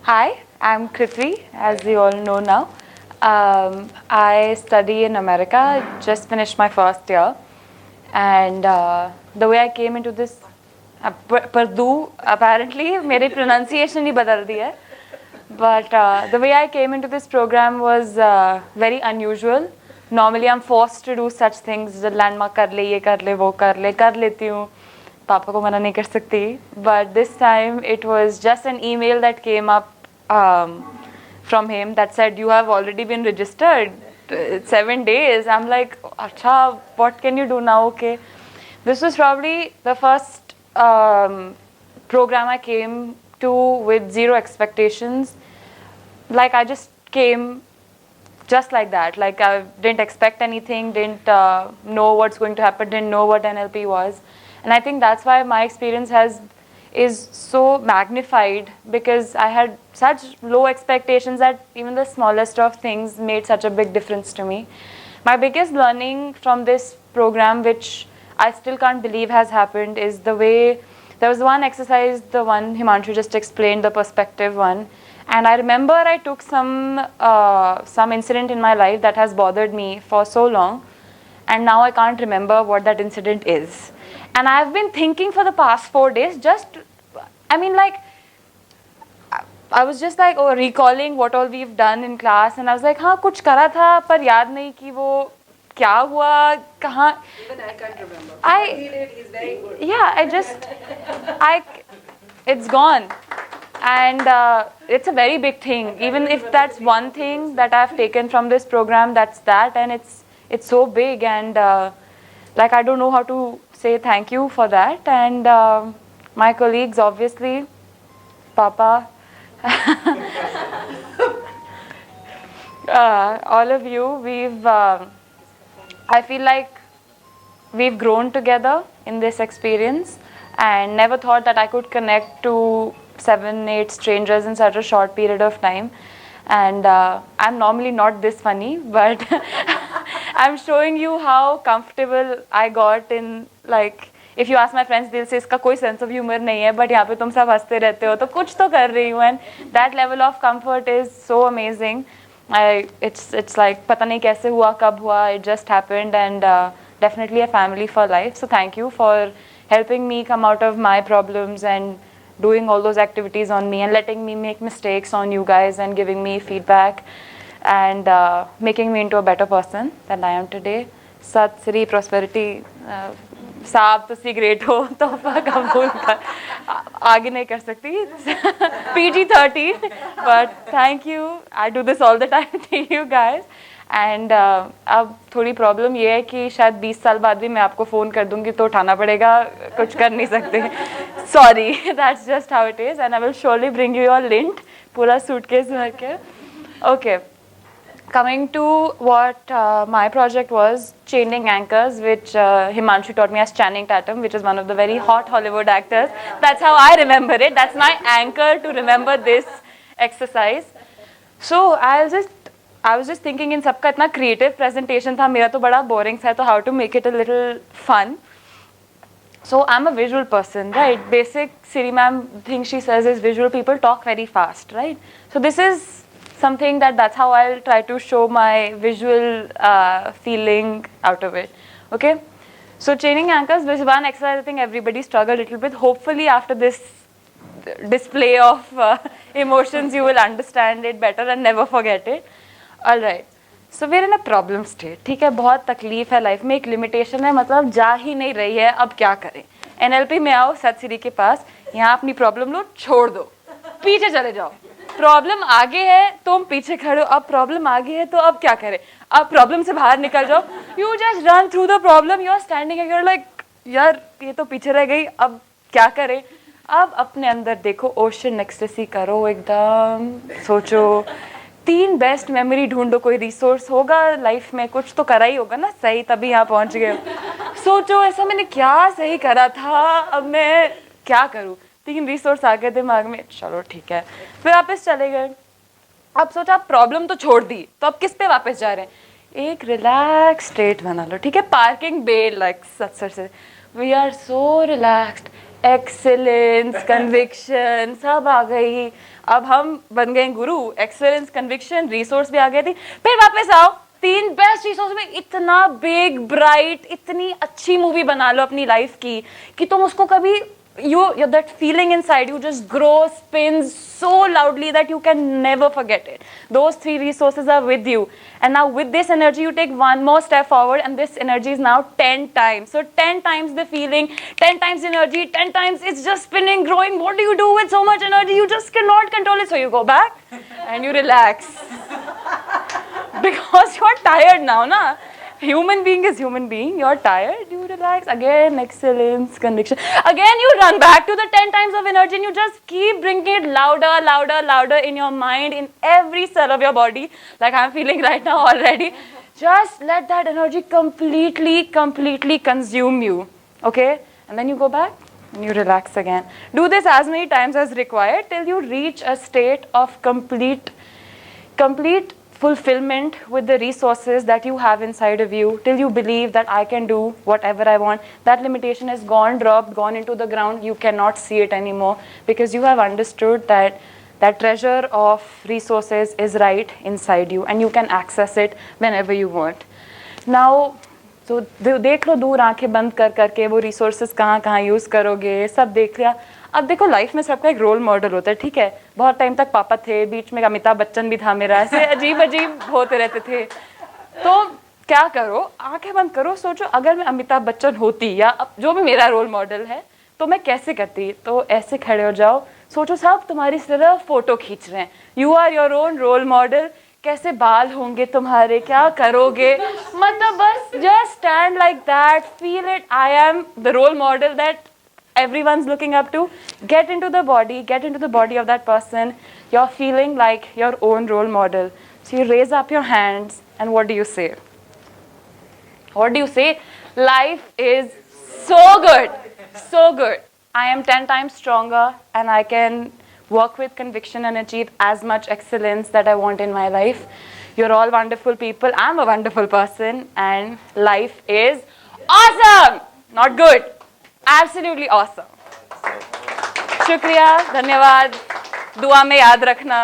Hi, I'm Krithvi, as you all know now. I study in America, just finished my first year. And the way I came into this, Purdue, apparently, मेरी pronunciation ही बदल दी है. But the way I came into this program was very unusual. Normally, I'm forced to do such things. Landmark कर ले, ये कर ले, वो कर लेती हूँ. पापा को मना नहीं कर सकती. But this time, it was just an email that came up from him that said, you have already been registered. 7 days. I'm like, acha, what can you do now? Okay. This was probably the first program I came to with zero expectations. Like, I just came just like that. Like, I didn't expect anything, didn't know what's going to happen, didn't know what NLP was. And I think that's why my experience is so magnified, because I had such low expectations that even the smallest of things made such a big difference to me. My biggest learning from this program, which I still can't believe has happened, is the way there was one exercise, the one Himanshu just explained, the perspective one. And I remember I took some incident in my life that has bothered me for so long, and now I can't remember what that incident is. And I've been thinking for the past 4 days, I was just like, recalling what all we've done in class, and I was like, हाँ कुछ करा था पर याद नहीं कि वो क्या हुआ कहाँ. Even I can't remember. He did. He's very good. Yeah, it's gone. And it's a very big thing. Even if that's one thing that I've taken from this program, that's that, and it's so big, and I don't know how to say thank you for that. And my colleagues, obviously, Papa, all of you, I feel like we've grown together in this experience, and never thought that I could connect to 7-8 strangers in such a short period of time. And I'm normally not this funny, but I'm showing you how comfortable I got in, like, if you ask my friends, they'll say इसका कोई sense of humor नहीं है, but यहाँ पे तुम सब हंसते रहते हो, तो कुछ तो कर रही हूँ. And that level of comfort is so amazing. It's like पता नहीं कैसे हुआ, कब हुआ, it just happened, and definitely a family for life. So thank you for helping me come out of my problems and doing all those activities on me and letting me make mistakes on you guys and giving me feedback and making me into a better person than I am today. Sat Sri Prosperity. साहब तो सी great हो तोहफा कबूल कर आगे नहीं कर सकती PG-13 but thank you. I do this all the time to you guys. And अब थोड़ी प्रॉब्लम ये है कि शायद 20 साल बाद भी मैं आपको फ़ोन कर दूंगी तो उठाना पड़ेगा, कुछ कर नहीं सकते. Sorry, that's just how it is, and I will surely bring you your lint, पूरा सूटकेस भर के. Okay, coming to what my project was, Chaining Anchors, which Himanshu taught me as Channing Tatum, which is one of the very hot Hollywood actors. That's how I remember it. That's my anchor to remember this exercise. So I was just thinking, in सबका इतना creative presentation था, मेरा तो बड़ा boring था, तो how to make it a little fun. So I'm a visual person, right? Basic Siri ma'am thing she says is visual people talk very fast, right? So this is something that's how I'll try to show my visual feeling out of it. Okay, so Chaining Anchors, this one exercise I think everybody struggled a little bit. Hopefully after this display of emotions you will understand it better and never forget it. All right, so we're in a problem state. ठीक है, बहुत तकलीफ है life में, एक limitation है, मतलब जा ही नहीं रही है, अब क्या करें. NLP में आओ, सत श्री के पास, यहाँ अपनी प्रॉब्लम लो, छोड़ दो, पीछे चले जाओ. प्रॉब्लम आगे है, तुम पीछे खड़े हो, अब प्रॉब्लम आगे है तो अब क्या करें, अब प्रॉब्लम से बाहर निकल जाओ. You just run through the problem, you are standing, you are like यार ये तो पीछे रह गई, अब क्या करें. अब अपने अंदर देखो, ओशन एक्सटेसी करो, एकदम सोचो, 3 बेस्ट मेमोरी ढूंढो, कोई रिसोर्स होगा लाइफ में, कुछ तो करा ही होगा ना सही, तभी यहाँ पहुँच गए. सोचो ऐसा मैंने क्या सही करा था, अब मैं क्या करूँ. 3 रिसोर्स आ गए दिमाग में, चलो ठीक है, फिर वापस चले गए. अब सोचा प्रॉब्लम तो छोड़ दी, तो अब किस पे वापस जा रहे हैं, एक रिलैक्स स्टेट बना लो. ठीक है, पार्किंग बे लाइक सत्सर से, we are so relaxed, excellence, conviction सब आ गई। अब हम बन गए गुरु, एक्सेलेंस, कन्विक्शन, रिसोर्स भी आ गई थी। फिर वापस आओ, 3 बेस्ट रिसोर्स में इतना बिग ब्राइट, इतनी अच्छी मूवी बना लो अपनी लाइफ की कि तुम उसको कभी that feeling inside you just grows, spins so loudly that you can never forget it. Those 3 resources are with you, and now with this energy you take one more step forward, and this energy is now 10 times. So 10 times the feeling, 10 times energy, 10 times it's just spinning, growing. What do you do with so much energy? You just cannot control it. So you go back and you relax because you're tired now, na? Human being is human being. You're tired, you relax. Again, excellence, conviction. Again, you run back to the 10 times of energy and you just keep bringing it louder, louder, louder in your mind, in every cell of your body, like I'm feeling right now already. Just let that energy completely consume you. Okay? And then you go back and you relax again. Do this as many times as required till you reach a state of complete fulfillment with the resources that you have inside of you, till you believe that I can do whatever I want. That limitation is gone, dropped, gone into the ground. You cannot see it anymore because you have understood that that treasure of resources is right inside you and you can access it whenever you want. Now, तो देख लो दूर आंखें बंद कर करके वो resources कहाँ कहाँ यूज़ करोगे, सब देख लिया। अब देखो लाइफ में सबका एक रोल मॉडल होता है, ठीक है? बहुत टाइम तक पापा थे, बीच में अमिताभ बच्चन भी था मेरा, ऐसे अजीब अजीब होते रहते थे। तो क्या करो, आंखें बंद करो, सोचो अगर मैं अमिताभ बच्चन होती या जो भी मेरा रोल मॉडल है तो मैं कैसे करती। तो ऐसे खड़े हो जाओ, सोचो सब तुम्हारी सिर्फ फोटो खींच रहे हैं, you are your own role model. कैसे बाल होंगे तुम्हारे, क्या करोगे, मतलब बस just stand like that, feel it, I am the role model that everyone's looking up to. Get into the body of that person. You're feeling like your own role model. So you raise up your hands and what do you say? What do you say? Life is so good. I am 10 times stronger and I can work with conviction and achieve as much excellence that I want in my life. You're all wonderful people. I'm a wonderful person and life is awesome, not good. Absolutely awesome. शुक्रिया, धन्यवाद, दुआ में याद रखना।